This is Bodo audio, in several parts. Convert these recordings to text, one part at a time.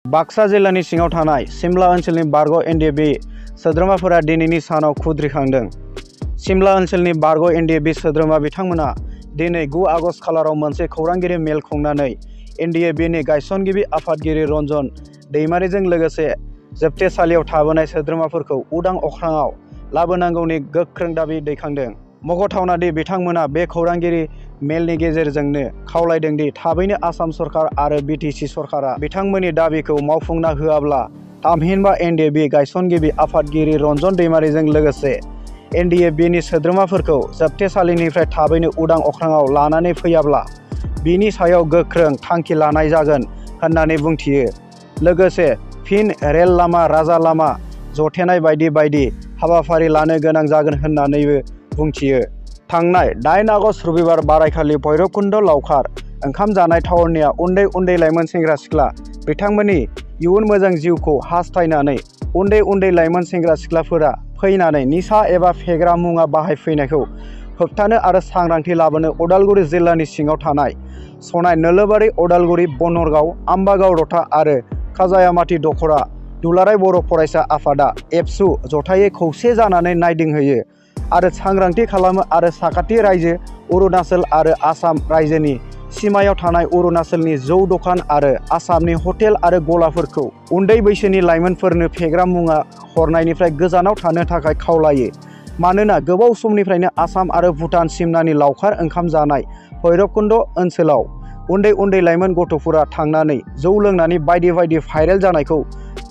बाक्सा जिल्लानि सिङाव थानाय सिमला ओनसोलनि बारग' एनडिएफबि सोद्रोमाफोरा दिनैनि सानाव खुद्रिखांदों। सिमला ओनसोलनि बारग' एनडिएफबि सोद्रोमा बिथांमोना दिनै 9 आगस्ट खालाराव मोनसे खौरांगिरि मेल खुंनानै एनडिएफबिनि गायसनगिरि आफादगिरि रन्जन दैमारिजों लोगोसे जोबथेसालियाव थाबोनाय सोद्रोमाफोरखौ उदां अख्राङाव लाबोनांगौनि गोख्रों दाबि दैखांदों। मख'थावना दि बिथांमोना बे खौरांगिरि मेलनि गेजेरजोंनो खावलायदों दि थाबैनो आसाम सरकार आरो बिटिसि सरकारा बिथांमोननि दाबिखौ मावफुंना होआब्ला थामहिनबा एनडिएफबि गायसनगिरि आफादगिरि रन्जन दैमारिजों लोगोसे एनडिएफबिनि सोद्रोमाफोरखौ जोबथेसालिनिफ्राय थाबैनो उदां अख्राङाव लानानै फैयाब्ला बिनि सायाव गोख्रों थांखि लानाय जागोन होननानै बुंथियो। लोगोसे फिन रेल लामा राजा लामा जथेनाय बायदि बायदि हाबाफारि लानो गोनां जागोन होननानैबो बुंथियो। थांनाय 8 आगस्ट रबिबार बारायखालि भैरबकुन्द लावखार ओंखाम जानाय थावनिया उन्दै उन्दै लाइमोन सेंग्रा सिख्ला बिथांमोननि इयुन मोजां जिउखौ हास्थायनानै उन्दै लाइमोन सेंग्रा सिख्लाफोरा फैनानै निसा एबा फेग्रा मुवा बाहायफैनायखौ होबथानो आरो सांग्रांथि लाबोनो उदालगुरि जिल्लानि सिङाव थानाय सनाय नोलोबारि उदालगुरि बनरगाव आम्बागाव रथा आरो खाजायामाथि दख'रा दुलाराय बर' फरायसा आफादा एबसु जथायै खौसे जानानै नायदिंहैयो आरो सांग्रांथि खालामो आरो साखाथि रायजो अरुणाचल आरो आसाम रायजोनि सिमायाव थानाय अरुणाचलनि जौ दखान आरो आसामनि हटेल आरो गलाफोरखौ उन्दै बैसोनि लाइमोनफोरनो फेग्रा मुवा हरनायनिफ्राय गोजानाव थानो थाखाय खावलायो। मानोना गोबाव समनिफ्रायनो आसाम आरो भुटान सिमनानि लावखार ओंखाम जानाय भैरबकुन्द ओनसोलाव उन्दै लाइमोन गथ'फोरा थांनानै जौ लोंनानै बायदि भाइरेल जानायखौ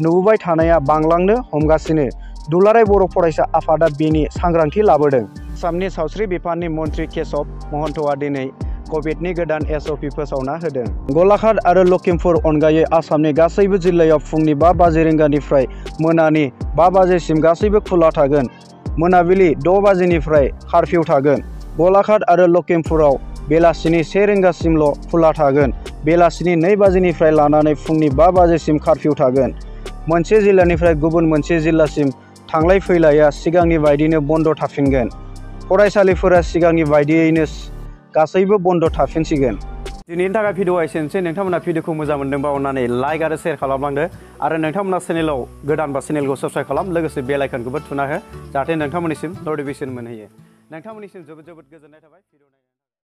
नुबोबाय थानाया बांलांनो हमगासिनो। दुलाराय बर' फरायसा आफादा बेनि सांग्रांथि लाबोदों। आसामनि सावस्रि बिफाननि मन्थ्रि केशव महन्तआ दिनै कभिडनि गोदान एसअपि फोसावना होदों। गलाघाट आरो लखिमपुर अनगायै आसामनि गासैबो जिल्लायाव फुंनि 5 बाजि रिंगानिफ्राय मोनानि 5 बाजिसिम गासैबो खुला थागोन। मोनाबिलि 6 बाजिनिफ्राय कारफिउ थागोन। गलाघाट आरो लखिमपुराव बेलासिनि 1 रिंगासिमल' खुला थागोन। बेलासिनि 2 बाजिनिफ्राय लानानै फुंनि 5 बाजिसिम कारफिउ थागोन। मोनसे जिल्लानिफ्राय गुबुन मोनसे जिल्लासिम थांलाय फैलाया सिगांनि बायदिनो बन्द थाफिनगोन। फरायसालिफोरा सिगांनि बायदियैनो गासैबो बन्द थाफिनसिगोन। दिनैनि थाखाय भिडिअआ एसेनोसै। नोंथांमोना भिडिअखौ मोजां मोनदोंबा अन्नानै लाइक आरो शेयार खालामलांदो आरो नोंथांमोना चेनेलाव गोदानबा चेनेलखौ साबस्क्राइब खालाम, लोगोसे बेल आइकनखौबो थुना हो जाहाथे नोंथांमोननिसिम नटिफिकेसन मोनहैयो। नोंथांमोननिसिम जोबोद गोजोननाय थाबाय।